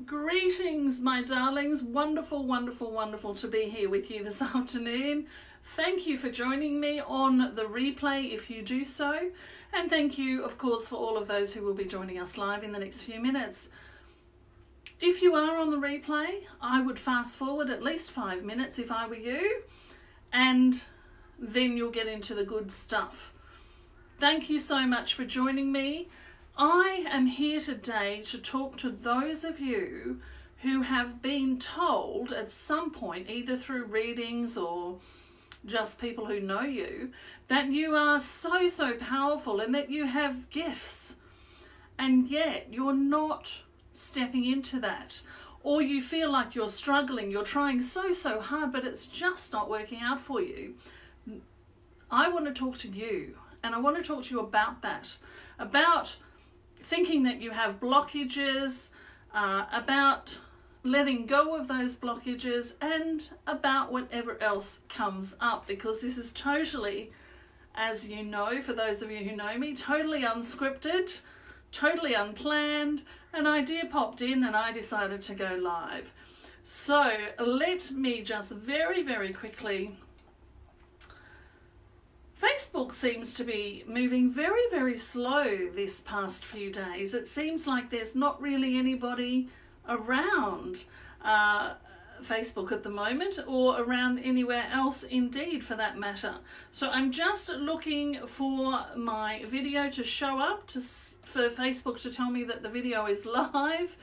Greetings, my darlings. Wonderful, wonderful, wonderful to be here with you this afternoon. Thank you for joining me on the replay if you do so. And thank you, of course, for all of those who will be joining us live in the next few minutes. If you are on the replay, I would fast forward at least 5 minutes if I were you, and then you'll get into the good stuff. Thank you so much for joining me. I am here today to talk to those of you who have been told at some point, either through readings or just people who know you, that you are so powerful and that you have gifts, and yet you're not stepping into that, or you feel like you're struggling, you're trying so hard, but it's just not working out for you. I want to talk to you, and I want to talk to you about that, about thinking that you have blockages, about letting go of those blockages, and about whatever else comes up, because this is totally, as you know, for those of you who know me, totally unscripted, totally unplanned. An idea popped in and I decided to go live. So let me just very quickly. Facebook seems to be moving very slow this past few days. It seems like there's not really anybody around Facebook at the moment, or around anywhere else indeed for that matter. So I'm just looking for my video to show up, for Facebook to tell me that the video is live.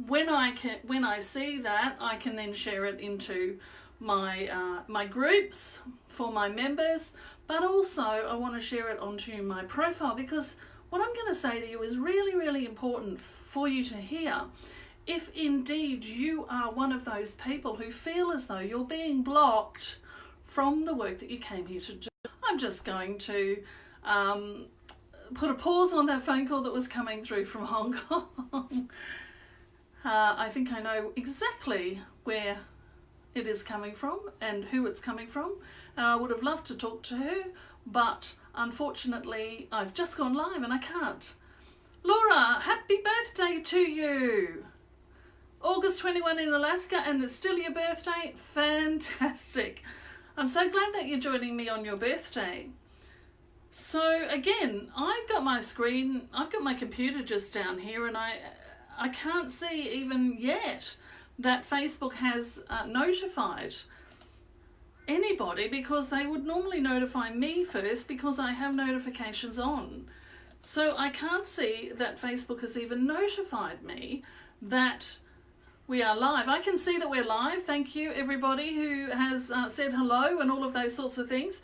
When I see that, I can then share it into my my groups for my members. But also I want to share it onto my profile, because what I'm going to say to you is really important for you to hear. If indeed you are one of those people who feel as though you're being blocked from the work that you came here to do, I'm just going to put a pause on that phone call that was coming through from Hong Kong. I think I know exactly where it is coming from and who it's coming from, and I would have loved to talk to her, but unfortunately I've just gone live and I can't. Laura, happy birthday to you. August 21 in Alaska, and it's still your birthday? Fantastic. I'm so glad that you're joining me on your birthday. So again, I've got my screen, I've got my computer just down here, and I can't see even yet that Facebook has notified anybody, because they would normally notify me first because I have notifications on. So I can't see that Facebook has even notified me that we are live. I can see that we're live. Thank you everybody who has said hello and all of those sorts of things.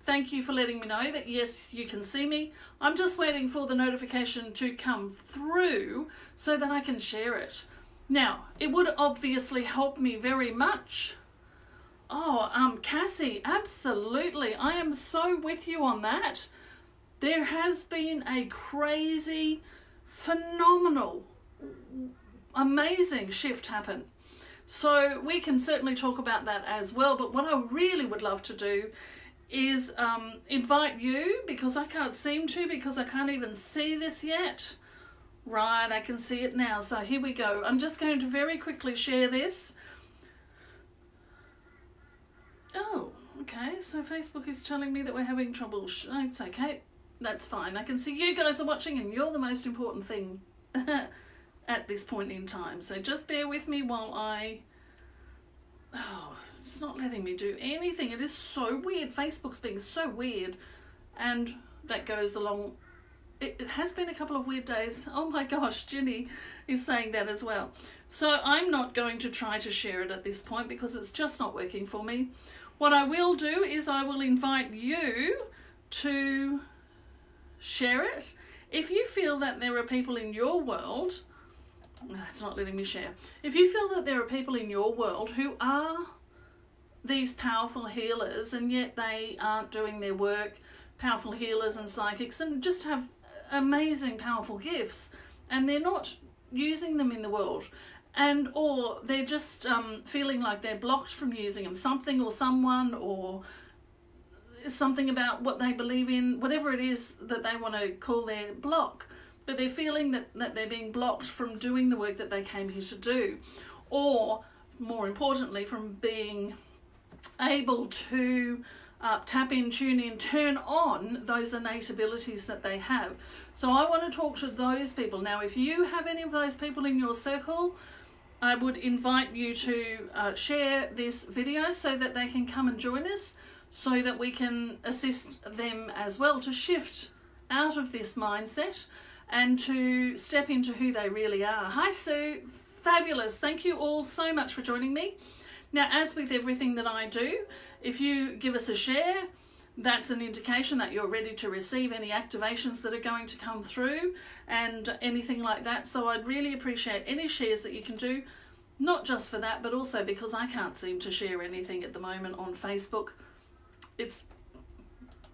Thank you for letting me know that yes, you can see me. I'm just waiting for the notification to come through so that I can share it. Now, it would obviously help me very much. Oh, Cassie, absolutely. I am so with you on that. There has been a crazy, phenomenal, amazing shift happen. So we can certainly talk about that as well. But what I really would love to do is invite you, because I can't seem to, because I can't even see this yet. Right, I can see it now. So here we go. I'm just going to very quickly share this. Oh, okay. So Facebook is telling me that we're having trouble. It's okay. That's fine. I can see you guys are watching, and you're the most important thing at this point in time. So just bear with me while it's not letting me do anything. It is so weird. Facebook's being so weird, and that goes along. It has been a couple of weird days. Oh my gosh, Ginny is saying that as well. So I'm not going to try to share it at this point because it's just not working for me. What I will do is I will invite you to share it. If you feel that there are people in your world, it's not letting me share. If you feel that there are people in your world who are these powerful healers and yet they aren't doing their work, powerful healers and psychics, and just have amazing powerful gifts, and they're not using them in the world, and or they're just feeling like they're blocked from using them, something or someone or something about what they believe in, whatever it is that they want to call their block, but they're feeling that they're being blocked from doing the work that they came here to do, or more importantly, from being able to tap in, tune in, turn on those innate abilities that they have. So I want to talk to those people. Now, if you have any of those people in your circle, I would invite you to share this video so that they can come and join us, so that we can assist them as well to shift out of this mindset and to step into who they really are. Hi Sue, fabulous. Thank you all so much for joining me. Now, as with everything that I do, if you give us a share, that's an indication that you're ready to receive any activations that are going to come through and anything like that. So I'd really appreciate any shares that you can do, not just for that, but also because I can't seem to share anything at the moment on Facebook. It's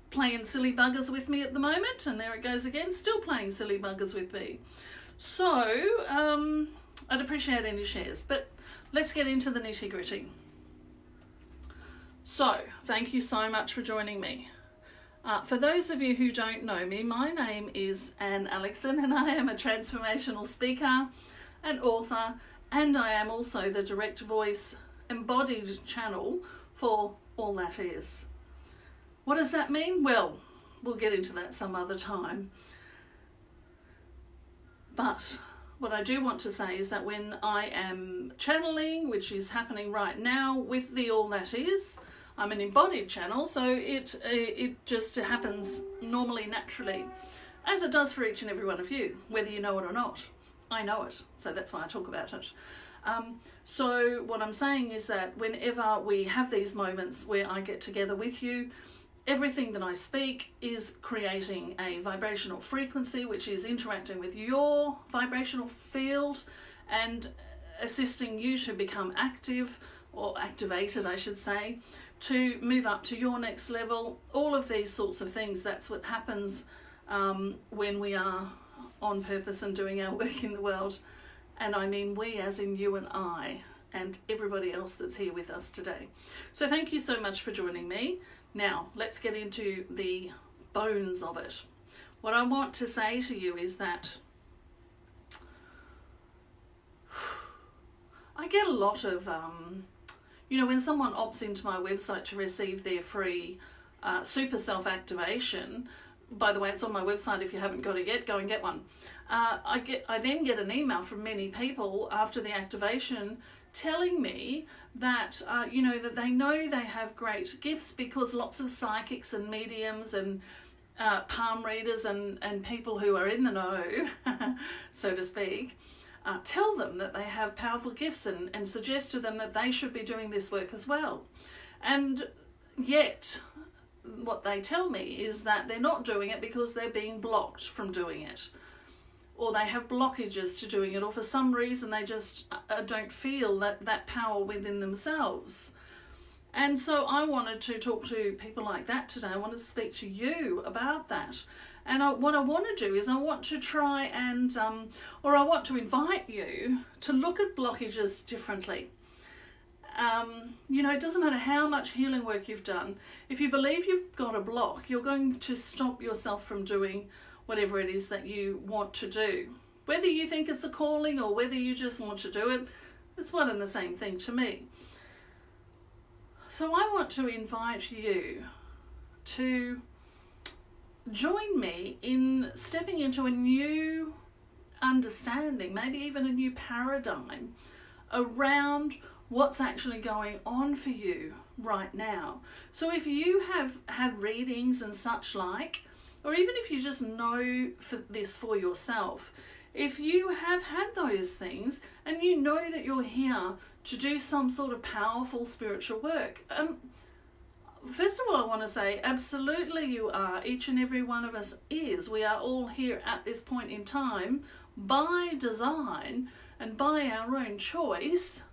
playing silly buggers with me at the moment, and there it goes again, still playing silly buggers with me. So I'd appreciate any shares, but let's get into the nitty-gritty. So thank you so much for joining me. For those of you who don't know me, my name is Aleckson, and I am a transformational speaker and author, and I am also the direct voice embodied channel for All That Is. What does that mean? Well, we'll get into that some other time. But what I do want to say is that when I am channeling, which is happening right now with the All That Is, I'm an embodied channel, so it just happens normally, naturally, as it does for each and every one of you, whether you know it or not. I know it, so that's why I talk about it. So what I'm saying is that whenever we have these moments where I get together with you, everything that I speak is creating a vibrational frequency which is interacting with your vibrational field and assisting you to become active, or activated I should say, to move up to your next level. All of these sorts of things, that's what happens when we are on purpose and doing our work in the world. And I mean we as in you and I and everybody else that's here with us today. So thank you so much for joining me. Now, let's get into the bones of it. What I want to say to you is that I get a lot of, when someone opts into my website to receive their free super self-activation, by the way, it's on my website. If you haven't got it yet, go and get one. I then get an email from many people after the activation telling me that, that they know they have great gifts because lots of psychics and mediums and palm readers and people who are in the know, so to speak, tell them that they have powerful gifts and suggest to them that they should be doing this work as well. And yet, what they tell me is that they're not doing it because they're being blocked from doing it, or they have blockages to doing it, or for some reason they just don't feel that power within themselves. And so I wanted to talk to people like that today. I want to speak to you about that. And what I want to do is I want to try and, or I want to invite you to look at blockages differently. It doesn't matter how much healing work you've done. If you believe you've got a block, you're going to stop yourself from doing whatever it is that you want to do. Whether you think it's a calling or whether you just want to do it, it's one and the same thing to me. So I want to invite you to join me in stepping into a new understanding, maybe even a new paradigm around what's actually going on for you right now. So if you have had readings and such like, or even if you just know this for yourself, if you have had those things and you know that you're here to do some sort of powerful spiritual work, first of all I want to say absolutely you are. Each and every one of us is. We are all here at this point in time by design and by our own choice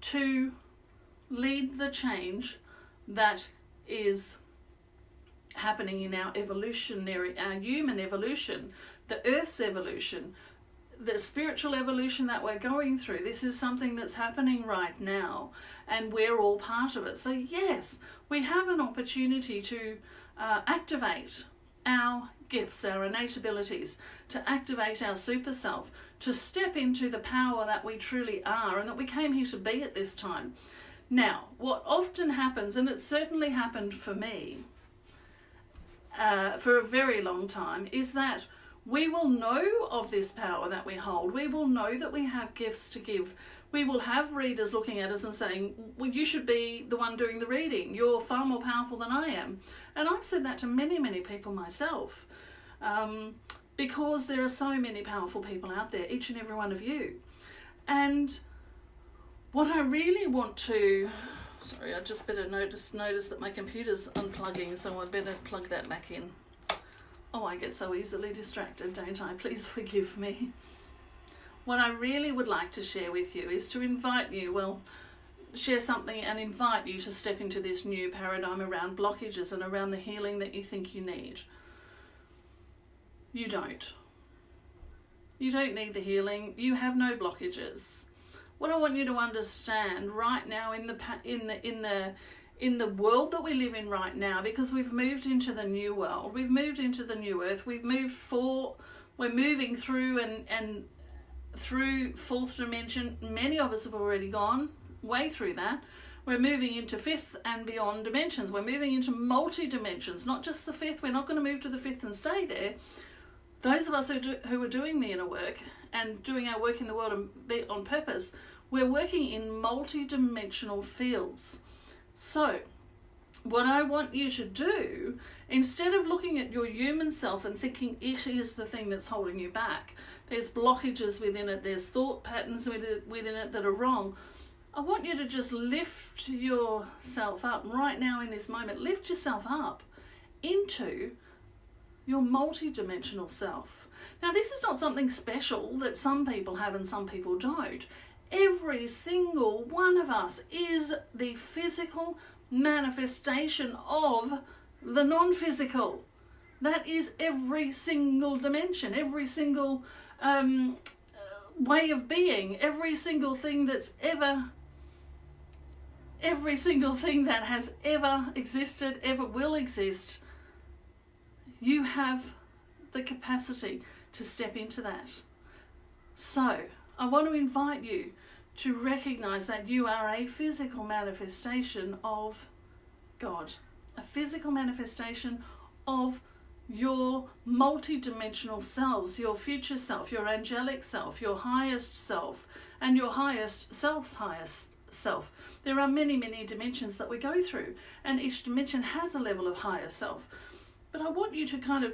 to lead the change that is happening in our human evolution, the Earth's evolution, the spiritual evolution that we're going through. This is something that's happening right now, and we're all part of it. So yes, we have an opportunity to activate our gifts, our innate abilities, to activate our super self, to step into the power that we truly are and that we came here to be at this time. Now, what often happens, and it certainly happened for me for a very long time, is that we will know of this power that we hold. We will know that we have gifts to give. We will have readers looking at us and saying, well, you should be the one doing the reading. You're far more powerful than I am. And I've said that to many, many people myself, because there are so many powerful people out there, each and every one of you. And what I really want to... Sorry, I just better notice that my computer's unplugging, so I'd better plug that back in. Oh, I get so easily distracted, don't I? Please forgive me. What I really would like to share with you is to invite you, share something and invite you to step into this new paradigm around blockages and around the healing that you think you need. You don't. You don't need the healing. You have no blockages. What I want you to understand right now in the world that we live in right now, because we've moved into the new world, we've moved into the new earth, we're moving through and through fourth dimension. Many of us have already gone way through that. We're moving into fifth and beyond dimensions. We're moving into multi-dimensions, not just the fifth. We're not going to move to the fifth and stay there. Those of us who are doing the inner work and doing our work in the world on purpose, we're working in multi-dimensional fields. So what I want you to do, instead of looking at your human self and thinking it is the thing that's holding you back, there's blockages within it, there's thought patterns within it that are wrong, I want you to just lift yourself up right now in this moment. Lift yourself up into your multi-dimensional self. Now, this is not something special that some people have and some people don't. Every single one of us is the physical manifestation of the non-physical. That is every single dimension, every single way of being, every single thing that has ever existed, ever will exist. You have the capacity to step into that. So I want to invite you to recognize that you are a physical manifestation of God, a physical manifestation of your multi-dimensional selves, your future self, your angelic self, your highest self, and your highest self's highest self. There are many, many dimensions that we go through, and each dimension has a level of higher self. But I want you to kind of,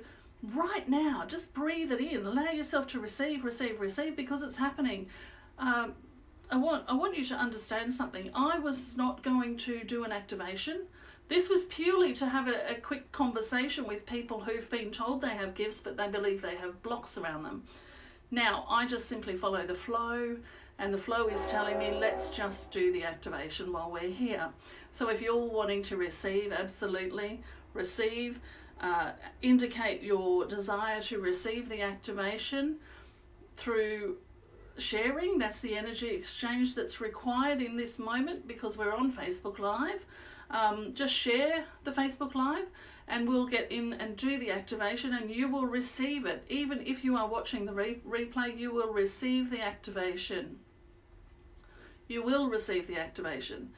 right now, just breathe it in. Allow yourself to receive, because it's happening. I want you to understand something. I was not going to do an activation. This was purely to have a quick conversation with people who've been told they have gifts, but they believe they have blocks around them. Now, I just simply follow the flow, and the flow is telling me, let's just do the activation while we're here. So if you're wanting to receive, absolutely receive. Indicate your desire to receive the activation through sharing. That's the energy exchange that's required in this moment, because we're on Facebook Live. Just share the Facebook Live and we'll get in and do the activation, and you will receive it. Even if you are watching the replay, you will receive the activation. You will receive the activation.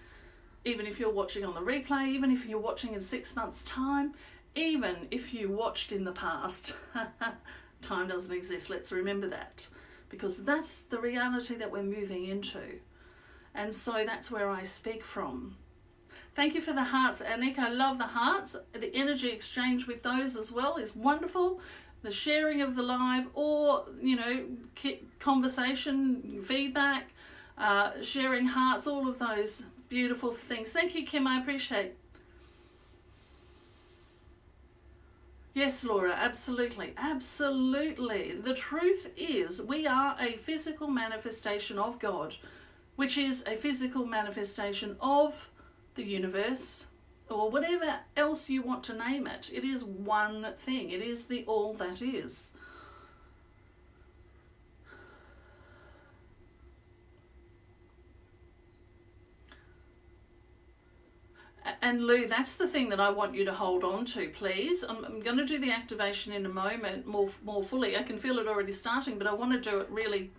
Even if you're watching on the replay, even if you're watching in 6 months' time, even if you watched in the past. Time doesn't exist, let's remember that, because that's the reality that we're moving into. And so that's where I speak from. Thank you for the hearts, Anik. I love the hearts. The energy exchange with those as well is wonderful. The sharing of the live, or, conversation, feedback, sharing hearts, all of those beautiful things. Thank you, Kim. I appreciate. Yes, Laura, absolutely. Absolutely. The truth is, we are a physical manifestation of God, which is a physical manifestation of the universe, or whatever else you want to name it. It is one thing. It is the all that is. And Lou, that's the thing that I want you to hold on to, please. I'm going to do the activation in a moment more fully. I can feel it already starting, but I want to do it really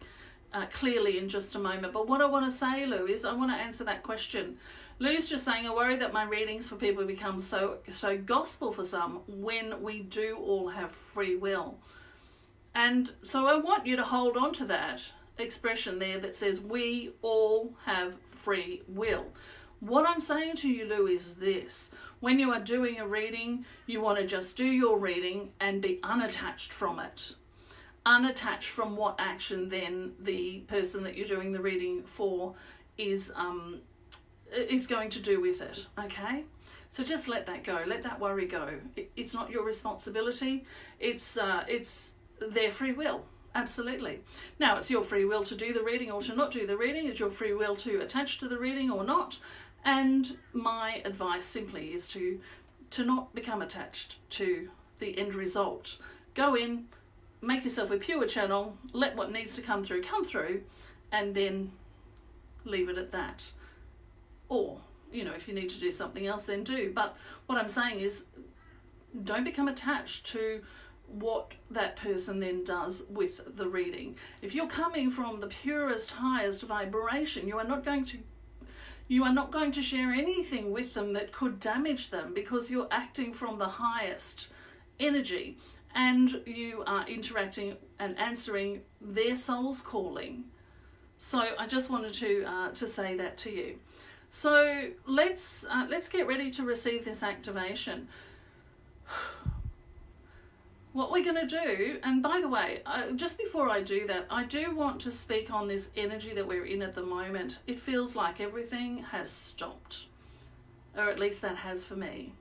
clearly in just a moment. But what I want to say, Lou, is I want to answer that question. Lou's just saying, I worry that my readings for people become so gospel for some when we do all have free will. And so I want you to hold on to that expression there that says we all have free will. What I'm saying to you, Lou, is this. When you are doing a reading, you want to just do your reading and be unattached from it. Unattached from what action then the person that you're doing the reading for is going to do with it, okay? So just let that go. Let that worry go. It's not your responsibility. It's their free will. Absolutely. Now, it's your free will to do the reading or to not do the reading. It's your free will to attach to the reading or not. And my advice simply is to not become attached to the end result. Go in, make yourself a pure channel, let what needs to come through, and then leave it at that. Or, if you need to do something else, then do. But what I'm saying is, don't become attached to what that person then does with the reading. If you're coming from the purest, highest vibration, you are not going to share anything with them that could damage them, because you're acting from the highest energy and you are interacting and answering their soul's calling. So I just wanted to say that to you. So let's get ready to receive this activation. What we're going to do, and by the way, just before I do that, I do want to speak on this energy that we're in at the moment. It feels like everything has stopped, or at least that has for me.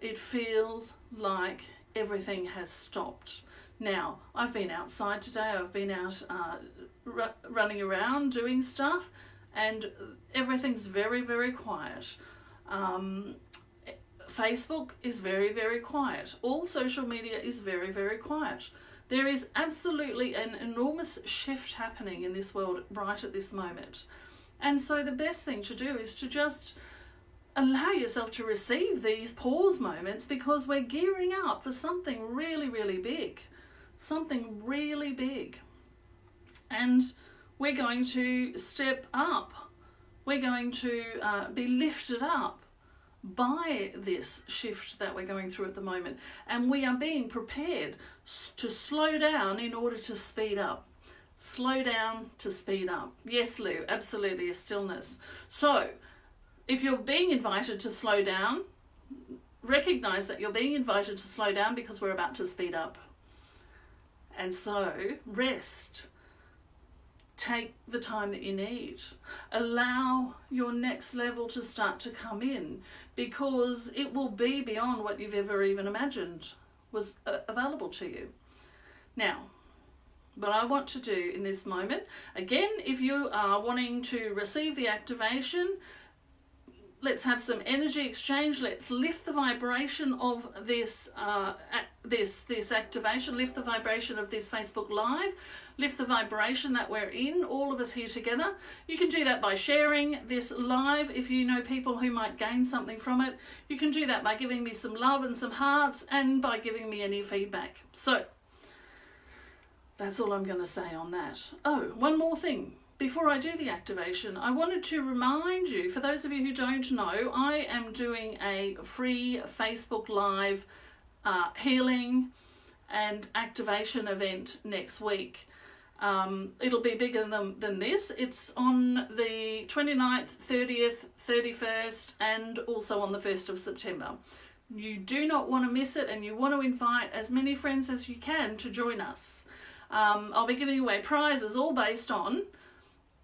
It feels like everything has stopped. Now, I've been outside today. I've been out running around doing stuff, and everything's very, very quiet. Facebook is very, very quiet. All social media is very, very quiet. There is absolutely an enormous shift happening in this world right at this moment. And so the best thing to do is to just allow yourself to receive these pause moments, because we're gearing up for something really, really big. Something really big. And we're going to step up. We're going to be lifted up by this shift that we're going through at the moment, and we are being prepared to slow down in order to speed up. Slow down to speed up. Yes, Lou, absolutely, a stillness. So if you're being invited to slow down, recognize that you're being invited to slow down because we're about to speed up. And so rest. Take the time that you need. Allow your next level to start to come in, because it will be beyond what you've ever even imagined was available to you. Now, what I want to do in this moment, again, if you are wanting to receive the activation, let's have some energy exchange. Let's lift the vibration of this activation, lift the vibration of this Facebook Live, lift the vibration that we're in, all of us here together. You can do that by sharing this live if you know people who might gain something from it. You can do that by giving me some love and some hearts, and by giving me any feedback. So that's all I'm going to say on that. Oh, one more thing. Before I do the activation, I wanted to remind you, for those of you who don't know, I am doing a free Facebook Live healing and activation event next week. It'll be bigger than this. It's on the 29th, 30th, 31st, and also on the 1st of September. You do not want to miss it, and you want to invite as many friends as you can to join us. I'll be giving away prizes, all based on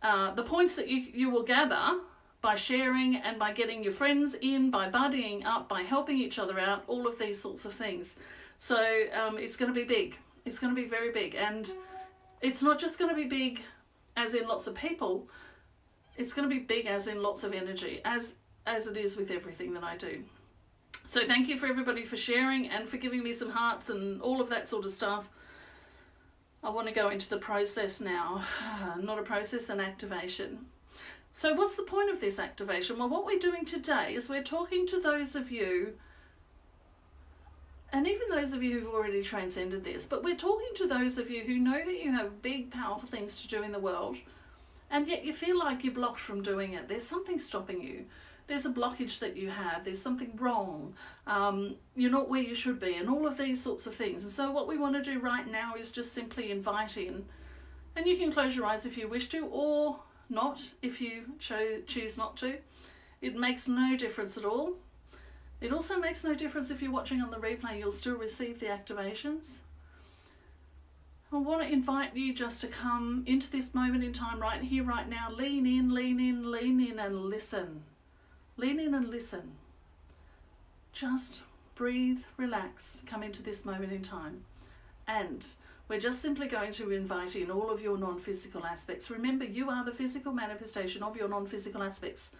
the points that you will gather by sharing and by getting your friends in, by buddying up, by helping each other out, all of these sorts of things. So it's going to be big. It's going to be very big. And it's not just going to be big as in lots of people. It's going to be big as in lots of energy, as it is with everything that I do. So thank you for everybody for sharing and for giving me some hearts and all of that sort of stuff. I want to go into the process now. Not a process, an activation. So what's the point of this activation? Well, what we're doing today is we're talking to those of you, and even those of you who've already transcended this, but we're talking to those of you who know that you have big, powerful things to do in the world, and yet you feel like you're blocked from doing it. There's something stopping you. There's a blockage that you have. There's something wrong. You're not where you should be, and all of these sorts of things. And so what we want to do right now is just simply invite in, and you can close your eyes if you wish to, or not if you choose not to. It makes no difference at all. It also makes no difference if you're watching on the replay, you'll still receive the activations. I want to invite you just to come into this moment in time right here, right now. Lean in, lean in, lean in and listen. Lean in and listen. Just breathe, relax, come into this moment in time. And we're just simply going to invite in all of your non-physical aspects. Remember, you are the physical manifestation of your non-physical aspects.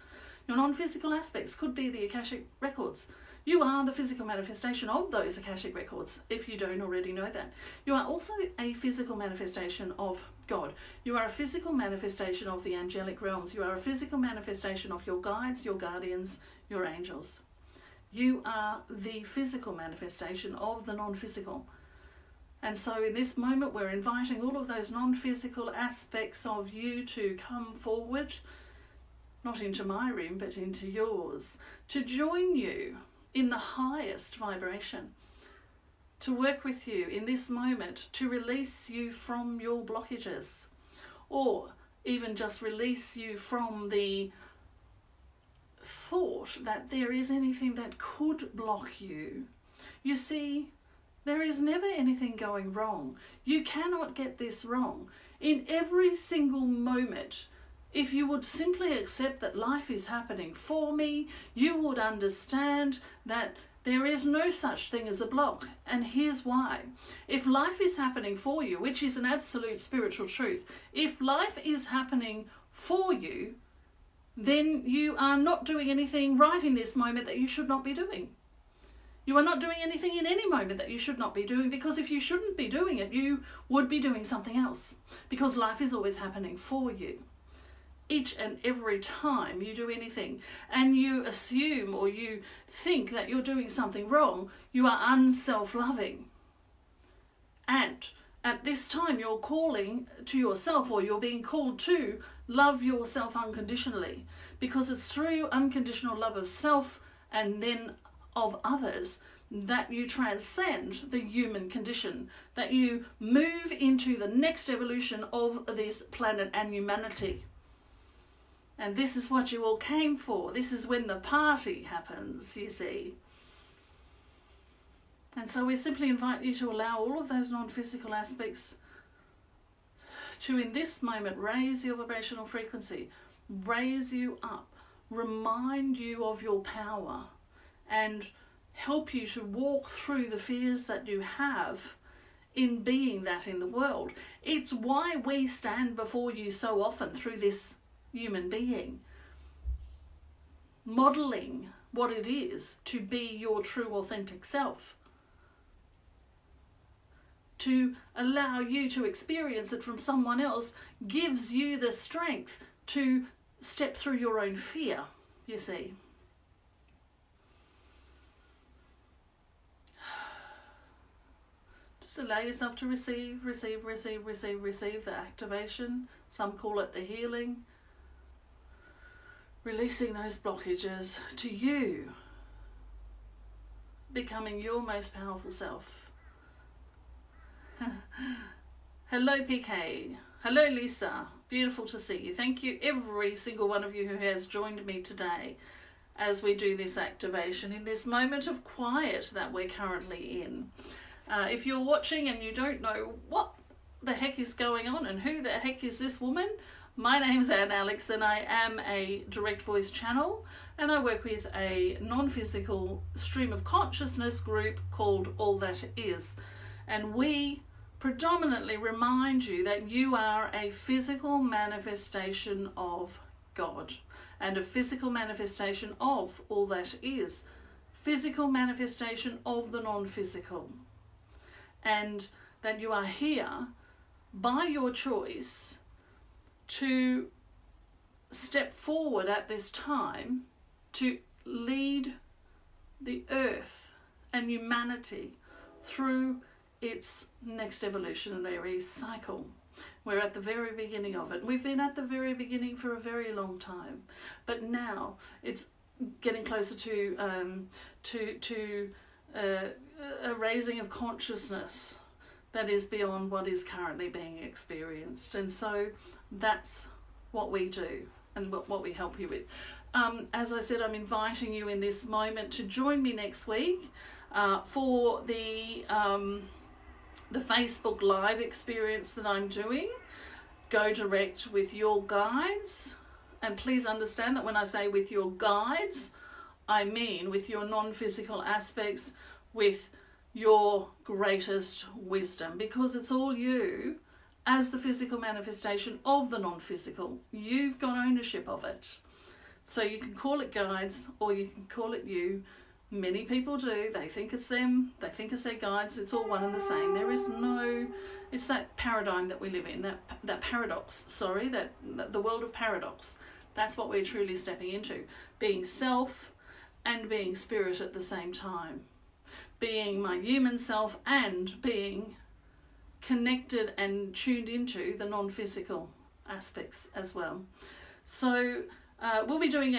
Your non-physical aspects could be the Akashic records. You are the physical manifestation of those Akashic records, if you don't already know that. You are also a physical manifestation of God. You are a physical manifestation of the angelic realms. You are a physical manifestation of your guides, your guardians, your angels. You are the physical manifestation of the non-physical. And so in this moment, we're inviting all of those non-physical aspects of you to come forward, not into my room, but into yours, to join you in the highest vibration, to work with you in this moment, to release you from your blockages, or even just release you from the thought that there is anything that could block you. You see, there is never anything going wrong. You cannot get this wrong. In every single moment, if you would simply accept that life is happening for me, you would understand that there is no such thing as a block. And here's why. If life is happening for you, which is an absolute spiritual truth, if life is happening for you, then you are not doing anything right in this moment that you should not be doing. You are not doing anything in any moment that you should not be doing, because if you shouldn't be doing it, you would be doing something else, because life is always happening for you. Each and every time you do anything and you assume or you think that you're doing something wrong, you are unself-loving. And at this time you're calling to yourself, or you're being called to love yourself unconditionally, because it's through unconditional love of self and then of others that you transcend the human condition, that you move into the next evolution of this planet and humanity. And this is what you all came for. This is when the party happens, you see. And so we simply invite you to allow all of those non-physical aspects to, in this moment, raise your vibrational frequency, raise you up, remind you of your power, and help you to walk through the fears that you have in being that in the world. It's why we stand before you so often through this human being, modeling what it is to be your true authentic self, to allow you to experience it from someone else gives you the strength to step through your own fear, you see. Just allow yourself to receive the activation. Some call it the healing. Releasing those blockages to you, becoming your most powerful self. Hello PK, hello Lisa, beautiful to see you. Thank you every single one of you who has joined me today as we do this activation in this moment of quiet that we're currently in. If you're watching and you don't know what the heck is going on and who the heck is this woman, my name's Aleckson. I am a direct voice channel, and I work with a non-physical stream of consciousness group called All That Is. And we predominantly remind you that you are a physical manifestation of God and a physical manifestation of all that is, physical manifestation of the non-physical, and that you are here by your choice to step forward at this time to lead the earth and humanity through its next evolutionary cycle. We're at the very beginning of it. We've been at the very beginning for a very long time, but now it's getting closer to a raising of consciousness that is beyond what is currently being experienced. And so that's what we do and what we help you with. As I said, I'm inviting you in this moment to join me next week for the Facebook Live experience that I'm doing. Go direct with your guides. And please understand that when I say with your guides, I mean with your non-physical aspects, with your greatest wisdom, because it's all you as the physical manifestation of the non-physical. You've got ownership of it. So you can call it guides or you can call it you. Many people do. They think it's them. They think it's their guides. It's all one and the same. There is no... It's that paradigm that we live in, that paradox, that the world of paradox. That's what we're truly stepping into. Being self and being spirit at the same time. Being my human self and being connected and tuned into the non-physical aspects as well. So we'll be doing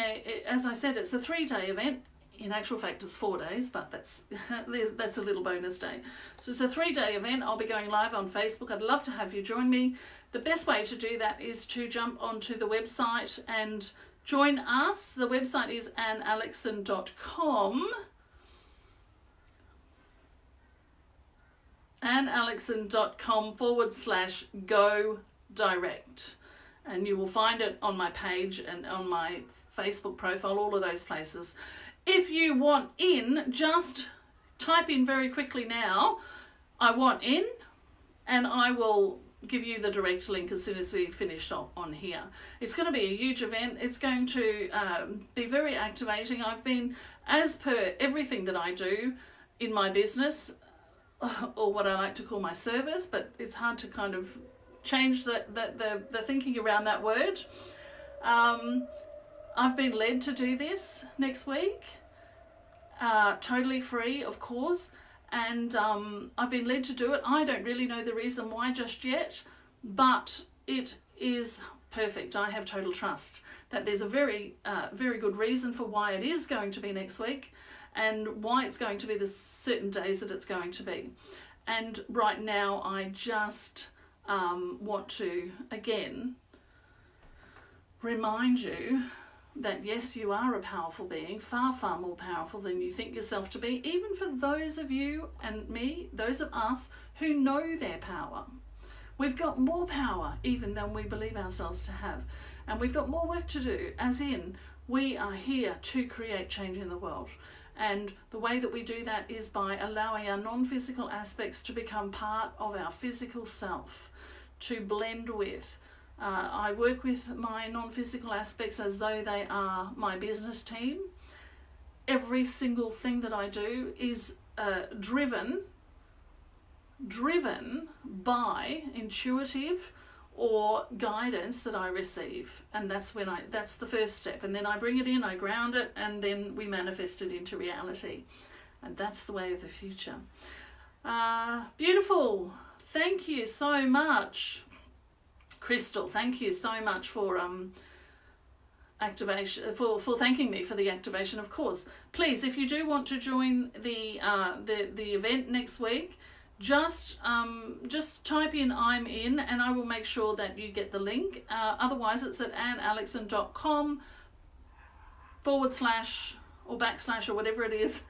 as I said, it's a 3-day event. In actual fact, it's 4 days, but that's a little bonus day. So it's a 3-day event. I'll be going live on Facebook. I'd love to have you join me. The best way to do that is to jump onto the website and join us. The website is Aleckson.com. Aleckson.com/go direct. And you will find it on my page and on my Facebook profile, all of those places. If you want in, just type in very quickly now, I want in, and I will give you the direct link as soon as we finish on here. It's going to be a huge event. It's going to be very activating. I've been, as per everything that I do in my business, or what I like to call my service, but it's hard to kind of change the thinking around that word. I've been led to do this next week, totally free, of course, and I've been led to do it. I don't really know the reason why just yet, but it is perfect. I have total trust that there's a very good reason for why it is going to be next week and why it's going to be the certain days that it's going to be. And right now I just want to, again, remind you that yes, you are a powerful being, far, far more powerful than you think yourself to be, even for those of you and me, those of us who know their power. We've got more power even than we believe ourselves to have. And we've got more work to do, as in we are here to create change in the world. And the way that we do that is by allowing our non-physical aspects to become part of our physical self, to blend with. I work with my non-physical aspects as though they are my business team. Every single thing that I do is driven by intuitive or guidance that I receive, and that's the first step. And then I bring it in, I ground it, and then we manifest it into reality. And that's the way of the future. Beautiful. Thank you so much, Crystal. Thank you so much for activation, for thanking me for the activation. Of course, please, if you do want to join the event next week, just type in "I'm in" and I will make sure that you get the link. Otherwise, it's at Aleckson.com / or / or whatever it is.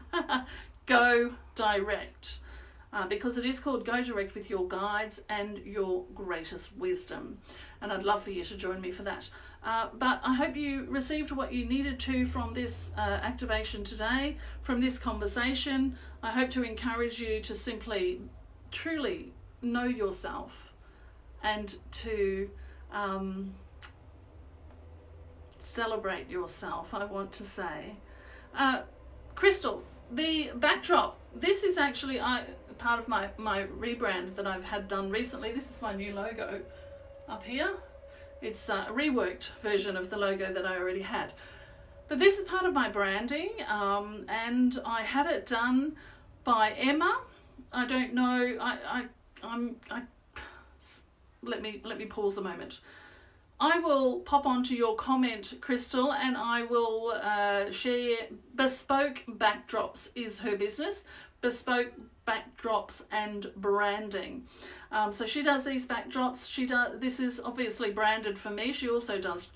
Go direct. Because it is called Go Direct with Your Guides and Your Greatest Wisdom. And I'd love for you to join me for that. But I hope you received what you needed to from this activation today, from this conversation. I hope to encourage you to simply, truly know yourself and to celebrate yourself, I want to say. Crystal, the backdrop, this is actually part of my rebrand that I've had done recently. This is my new logo up here. It's a reworked version of the logo that I already had. But this is part of my branding, and I had it done by Emma. I don't know. Let me pause a moment. I will pop onto your comment, Crystal, and I will share. Bespoke Backdrops is her business. Bespoke Backdrops and Branding. So she does these backdrops. This is obviously branded for me. She also does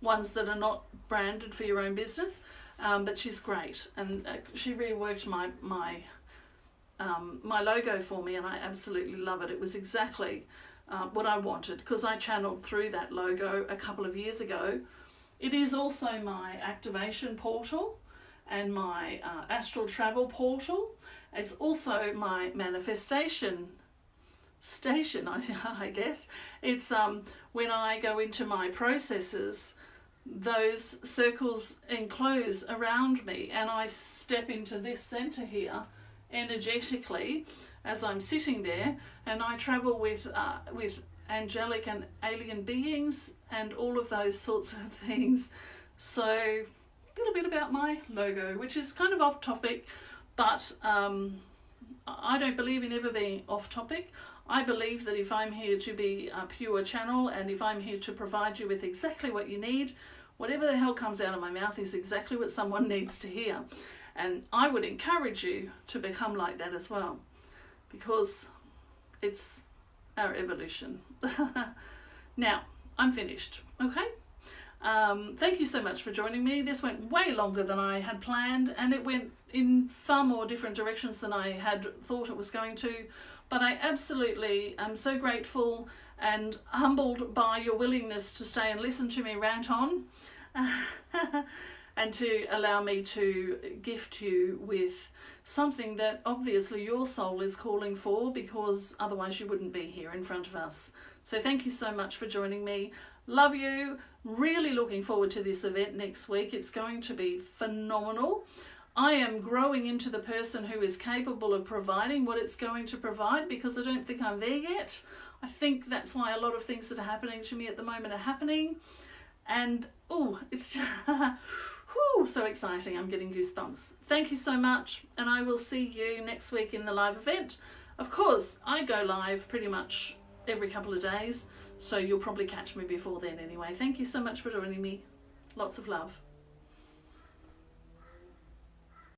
ones that are not branded for your own business, but she's great, and she reworked my logo for me, and I absolutely love it. It was exactly what I wanted, because I channeled through that logo a couple of years ago. It is also my activation portal and my astral travel portal. It's also my manifestation station, I guess. It's when I go into my processes, those circles enclose around me, and I step into this center here energetically as I'm sitting there, and I travel with angelic and alien beings and all of those sorts of things. So a little bit about my logo, which is kind of off topic, but I don't believe in ever being off topic. I believe that if I'm here to be a pure channel, and if I'm here to provide you with exactly what you need, whatever the hell comes out of my mouth is exactly what someone needs to hear. And I would encourage you to become like that as well, because it's our evolution. Now, I'm finished, okay? Thank you so much for joining me. This went way longer than I had planned, and it went in far more different directions than I had thought it was going to. But I absolutely am so grateful and humbled by your willingness to stay and listen to me rant on and to allow me to gift you with something that obviously your soul is calling for, because otherwise you wouldn't be here in front of us. So thank you so much for joining me. Love you. Really looking forward to this event next week. It's going to be phenomenal. I am growing into the person who is capable of providing what it's going to provide, because I don't think I'm there yet. I think that's why a lot of things that are happening to me at the moment are happening. And, it's just so exciting. I'm getting goosebumps. Thank you so much, and I will see you next week in the live event. Of course, I go live pretty much every couple of days, so you'll probably catch me before then anyway. Thank you so much for joining me. Lots of love.